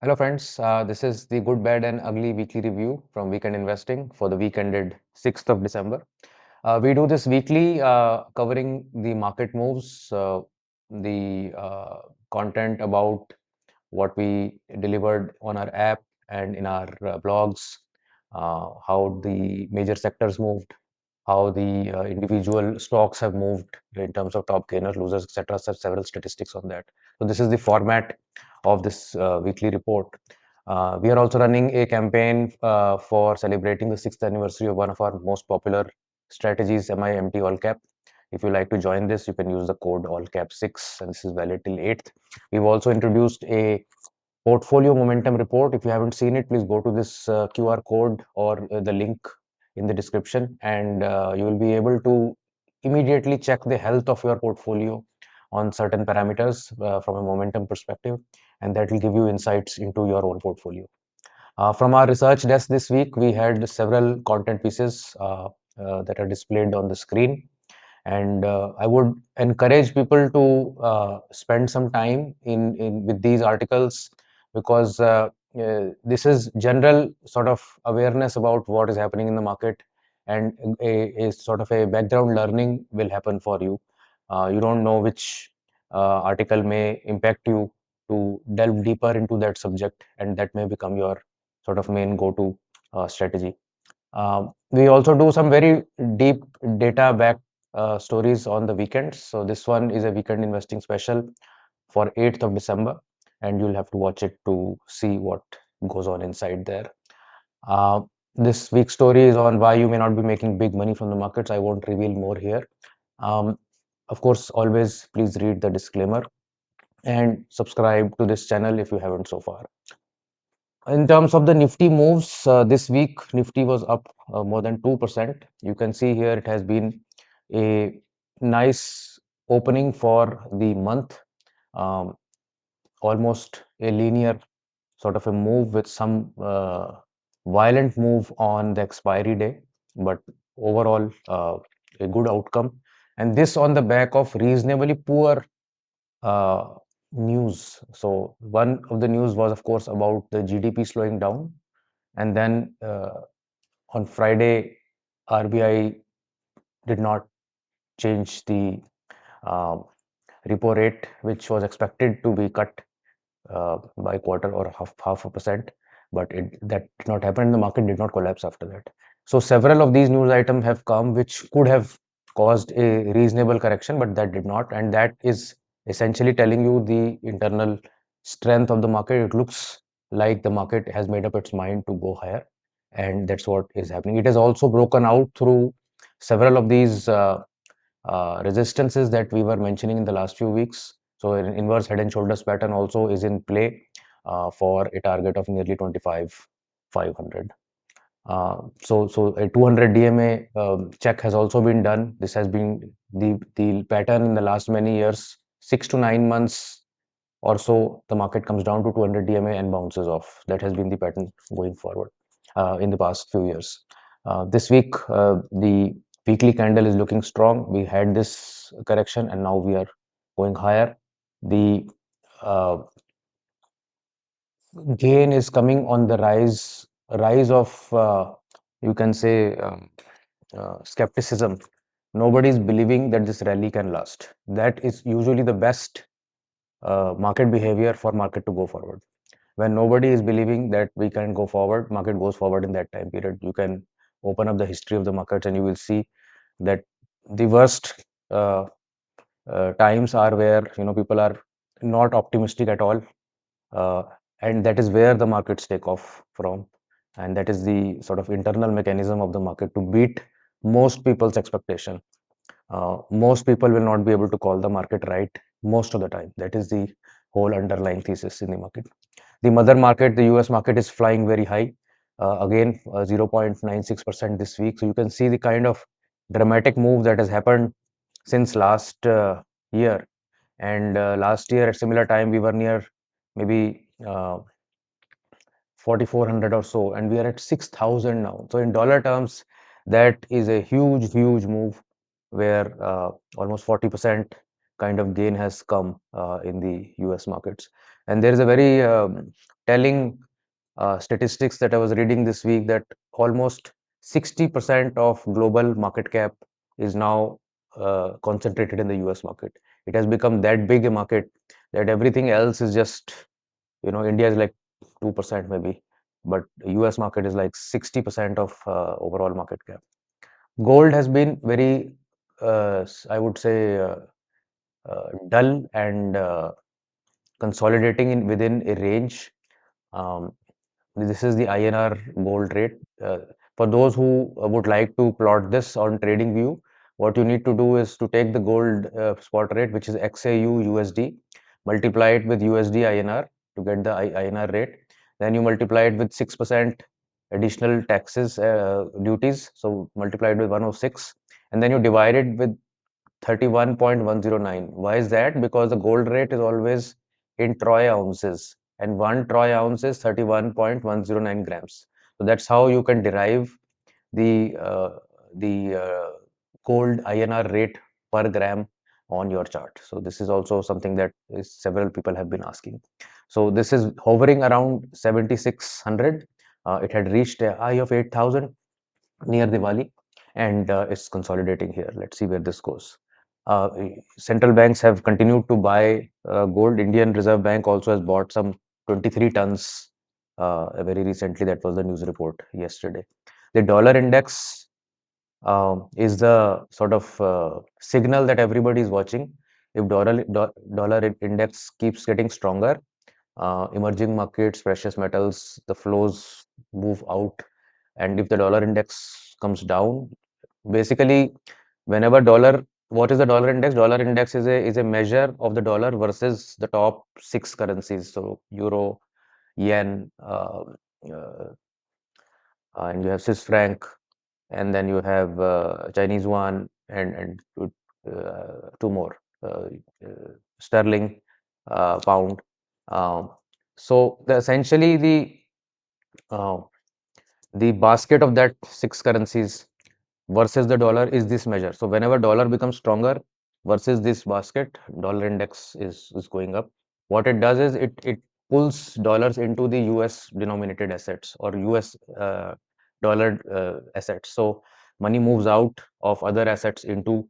Hello, friends. This is the good, bad, and ugly weekly review from Weekend Investing for the week ended 6th of December. We do this weekly, covering the market moves, the content about what we delivered on our app and in our blogs, how the major sectors moved, how the individual stocks have moved in terms of top gainers, losers, etc. Such several statistics on that. So this is the format of this weekly report. We are also running a campaign for celebrating the 6th anniversary of one of our most popular strategies, MIMT All Cap. If you like to join this, you can use the code All Cap 6, and this is valid till 8th. We've also introduced a portfolio momentum report. If you haven't seen it, please go to this QR code or the link in the description, and you will be able to immediately check the health of your portfolio on certain parameters from a momentum perspective, and that will give you insights into your own portfolio. From our research desk this week, we had several content pieces that are displayed on the screen. And I would encourage people to spend some time in with these articles, because this is general sort of awareness about what is happening in the market, and a sort of a background learning will happen for you. You don't know which article may impact you to delve deeper into that subject, and that may become your sort of main go-to strategy. We also do some very deep data backed stories on the weekends. So this one is a weekend investing special for 8th of December, and you'll have to watch it to see what goes on inside there. Uh, this week's story is on why you may not be making big money from the markets. I won't reveal more here. Um, of course, always please read the disclaimer and subscribe to this channel if you haven't so far. In terms of the Nifty moves, this week Nifty was up more than 2%. You can see here it has been a nice opening for the month, um, almost a linear sort of a move with some violent move on the expiry day, but overall a good outcome. And this on the back of reasonably poor uh, news. So one of the news was, of course, about the GDP slowing down, and then on Friday, RBI did not change the uh, repo rate, which was expected to be cut by quarter or half a percent, but that did not happen. The market did not collapse after that. So several of these news items have come, which could have caused a reasonable correction, but that did not, and that is essentially telling you the internal strength of the market. It looks like the market has made up its mind to go higher, and that's what is happening. It has also broken out through several of these resistances that we were mentioning in the last few weeks. So an inverse head and shoulders pattern also is in play for a target of nearly 25,500. So a 200 DMA check has also been done. This has been the pattern in the last many years. 6 to 9 months or so, the market comes down to 200 DMA and bounces off. That has been the pattern going forward in the past few years. This week, the weekly candle is looking strong. We had this correction, and now we are going higher. The gain is coming on the rise of you can say skepticism. Nobody is believing that this rally can last. That is usually the best market behavior for market to go forward. When nobody is believing that we can go forward, market goes forward in that time period. You can open up the history of the markets, and you will see that the worst times are where people are not optimistic at all, uh, and that is where the markets take off from, and that is the sort of internal mechanism of the market to beat most people's expectation. Most people will not be able to call the market right most of the time. That is the whole underlying thesis in the market. The mother market, the US market, is flying very high. Again, 0.96% this week. So you can see the kind of dramatic move that has happened since last year. And last year at similar time, we were near maybe 4,400 or so, and we are at 6,000 now. So in dollar terms, that is a huge move where almost 40% kind of gain has come in the US markets. And there is a very telling statistics that I was reading this week that almost 60% of global market cap is now concentrated in the US market. It has become that big a market that everything else is just, India is like 2% maybe, but US market is like 60% of overall market cap. Gold has been very, I would say, dull and consolidating within a range. Um, this is the INR gold rate. For those who would like to plot this on TradingView, what you need to do is to take the gold spot rate, which is XAU USD, multiply it with USD INR to get the INR rate. Then you multiply it with 6% additional taxes, duties. So multiply it with 106, and then you divide it with 31.109. Why is that? Because the gold rate is always in troy ounces, and 1 troy ounce is 31.109 grams. So that's how you can derive the gold INR rate per gram on your chart. So this is also something that several people have been asking. So this is hovering around 7,600. It had reached a high of 8,000 near Diwali, and it's consolidating here. Let's see where this goes. Central banks have continued to buy gold. Indian Reserve Bank also has bought some 23 tons very recently. That was the news report yesterday. The dollar index is the sort of signal that everybody is watching. If dollar index keeps getting stronger, emerging markets, precious metals, the flows move out, and if the dollar index comes down, basically, whenever what is the dollar index? Dollar index is a measure of the dollar versus the top six currencies. So euro, yen, uh, and you have Swiss franc, and then you have Chinese yuan, and two more, sterling, pound. Um, so essentially uh, the basket of that six currencies versus the dollar is this measure. So whenever dollar becomes stronger versus this basket, dollar index is going up. What it does is it pulls dollars into the US denominated assets or US dollar assets. So money moves out of other assets into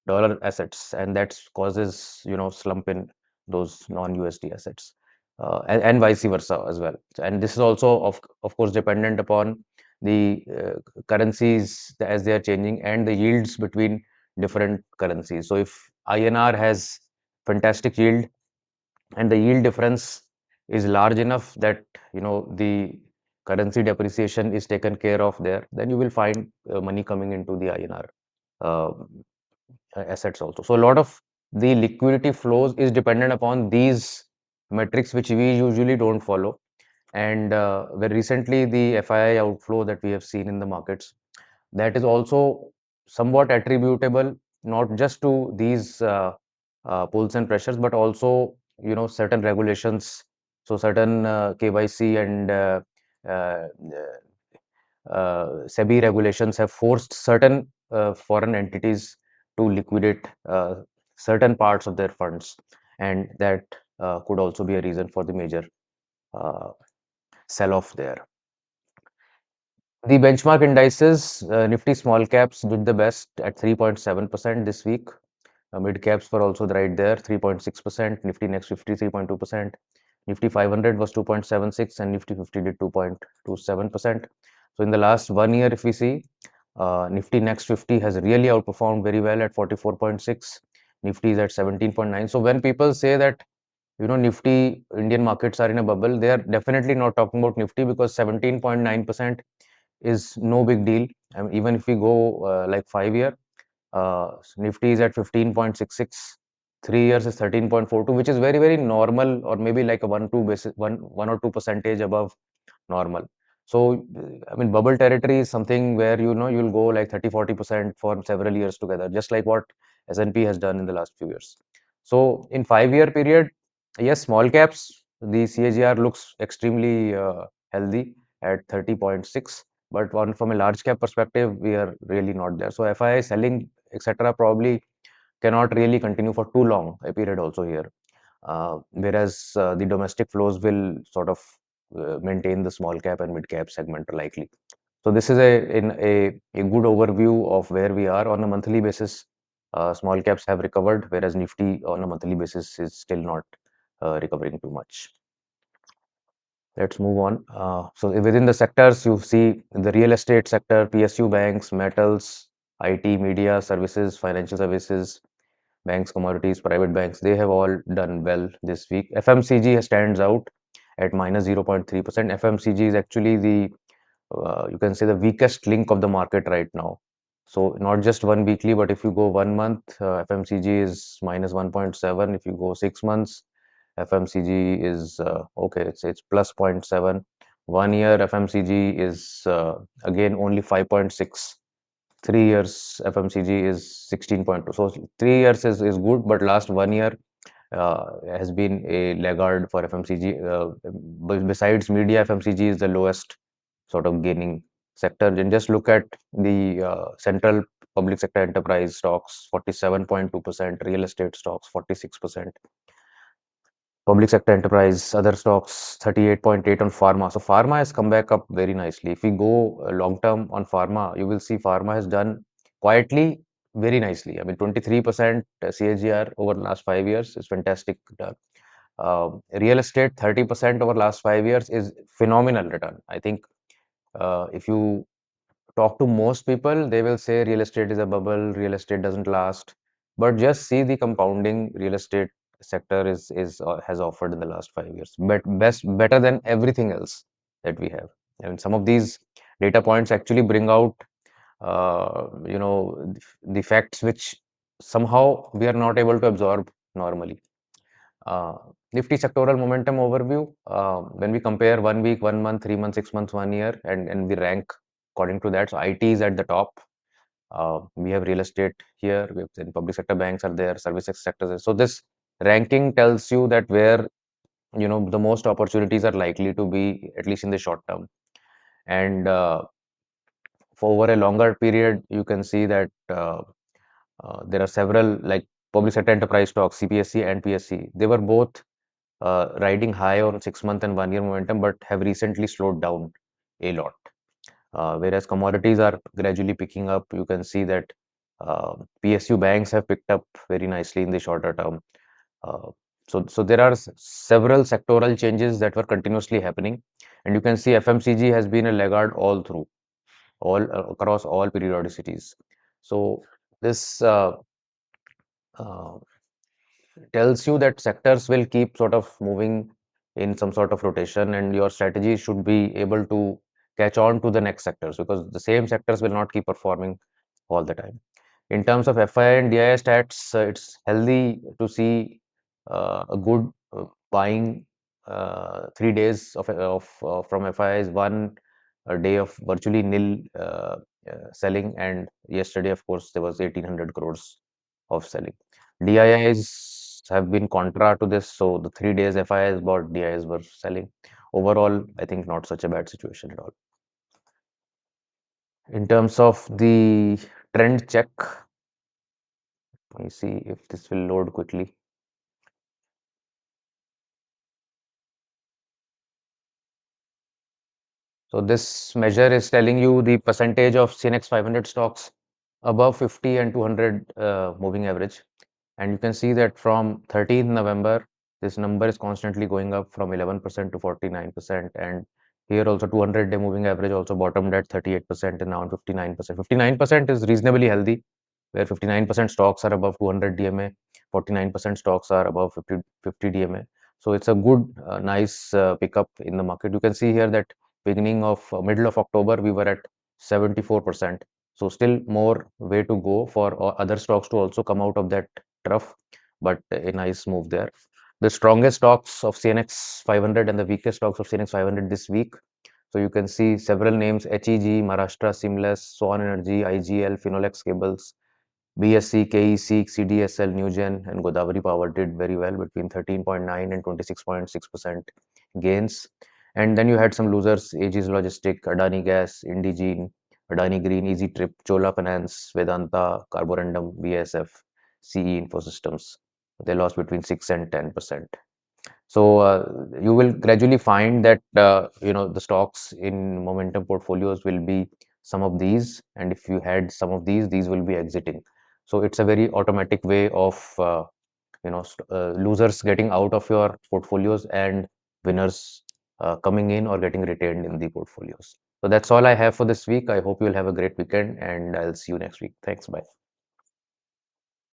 dollar assets, and that causes slump in those non-USD assets, and vice versa as well. And this is also of course dependent upon the currencies as they are changing and the yields between different currencies. So if INR has fantastic yield and the yield difference is large enough that the currency depreciation is taken care of there, then you will find money coming into the INR uh, assets also. So a lot of the liquidity flows is dependent upon these metrics, which we usually don't follow. And very recently, the FII outflow that we have seen in the markets, that is also somewhat attributable not just to these pulls and pressures, but also certain regulations. So certain KYC and uh, SEBI regulations have forced certain foreign entities to liquidate certain parts of their funds, and that could also be a reason for the major uh, sell-off there. The benchmark indices, Nifty small caps did the best at 3.7% this week. Mid caps were also right there, 3.6%. Nifty next 50, 3.2%. Nifty 500 was 2.76, and Nifty 50 did 2.27%. So in the last 1 year, if we see, Nifty next 50 has really outperformed very well at 44.6. Nifty is at 17.9. So when people say that Nifty Indian markets are in a bubble, they are definitely not talking about Nifty, because 17.9% is no big deal. I mean, even if we go like 5 year, Nifty is at 15.66, 3 years is 13.42, which is very, very normal, or maybe like a 1 or 2 percentage above normal. So, I mean, bubble territory is something where you'll go like 30-40% for several years together, just like what S&P has done in the last few years. So, in 5 year period, yes, small caps, the CAGR looks extremely healthy at 30.6, but from a large cap perspective, we are really not there. So, FI selling, etc., probably cannot really continue for too long a period also here. Whereas the domestic flows will sort of maintain the small cap and mid cap segment likely. So this is a good overview of where we are on a monthly basis. Small caps have recovered, whereas Nifty on a monthly basis is still not recovering too much. Let's move on. So within the sectors, you see the real estate sector, PSU banks, metals, IT, media, services, financial services, banks, commodities, private banks, they have all done well this week. FMCG stands out at minus 0.3%. FMCG is actually the you can say the weakest link of the market right now. So not just one weekly, but if you go 1 month, FMCG is minus 1.7. If you go 6 months, FMCG is okay, it's plus 0.7. 1 year FMCG is again only 5.6. 3 years FMCG is 16.2. So 3 years is good, but last 1 year has been a laggard for FMCG. Besides media, FMCG is the lowest sort of gaining sector. And just look at the central public sector enterprise stocks, 47.2%, real estate stocks, 46%, public sector enterprise, other stocks, 38.8 on pharma. So pharma has come back up very nicely. If we go long term on pharma, you will see pharma has done quietly very nicely. I mean, 23% CAGR over the last 5 years is fantastic return. Real estate, 30% over last 5 years is phenomenal return. I think if you talk to most people, they will say real estate is a bubble, real estate doesn't last. But just see the compounding real estate sector is has offered in the last 5 years. But better than everything else that we have. And some of these data points actually bring out the facts which somehow we are not able to absorb normally. Uh, Nifty sectoral momentum overview. When we compare 1 week, 1 month, 3 months, 6 months, 1 year, and we rank according to that. So IT is at the top. We have real estate here. We have then public sector banks are there. Services sectors. So this ranking tells you that where the most opportunities are likely to be, at least in the short term. And for over a longer period, you can see that there are several like public sector enterprise stocks, CPSC and PSC. They were both riding high on 6 month and 1 year momentum, but have recently slowed down a lot. Whereas commodities are gradually picking up, you can see that PSU banks have picked up very nicely in the shorter term. Uh, so there are several sectoral changes that were continuously happening, and you can see FMCG has been a laggard all through, all across all periodicities. So this uh, tells you that sectors will keep sort of moving in some sort of rotation, and your strategy should be able to catch on to the next sectors, because the same sectors will not keep performing all the time. In terms of FI and DI stats, it's healthy to see a good buying. 3 days of from FI is one a day of virtually nil selling, and yesterday, of course, there was 1800 crores of selling. DIIs have been contra to this, so the 3 days FIIs bought, DIIs were selling. Overall, I think not such a bad situation at all. In terms of the trend check, let me see if this will load quickly. So this measure is telling you the percentage of CNX 500 stocks above 50 and 200 moving average. And you can see that from 13th November, this number is constantly going up from 11% to 49%. And here also 200-day moving average also bottomed at 38% and now 59%. 59% is reasonably healthy, where 59% stocks are above 200 DMA, 49% stocks are above 50 DMA. So it's a good, nice pickup in the market. You can see here that beginning of middle of October, we were at 74%. So still more way to go for other stocks to also come out of that trough, but a nice move there. The strongest stocks of CNX 500 and the weakest stocks of CNX 500 this week. So you can see several names: HEG, Maharashtra Seamless, Swan Energy, IGL, Finolex Cables, BSC, KEC, CDSL, Newgen, and Godavari Power did very well between 13.9 and 26.6% gains. And then you had some losers: Aegis Logistic, Adani Gas, Indigene, Adani Green, Easy Trip, Chola Finance, Vedanta, Carborundum, BASF, CE Infosystems. They lost between 6 and 10%. So you will gradually find that the stocks in momentum portfolios will be some of these, and if you had some of these will be exiting. So it's a very automatic way of losers getting out of your portfolios and winners coming in or getting retained in the portfolios. So that's all I have for this week. I hope you'll have a great weekend, and I'll see you next week. Thanks. Bye.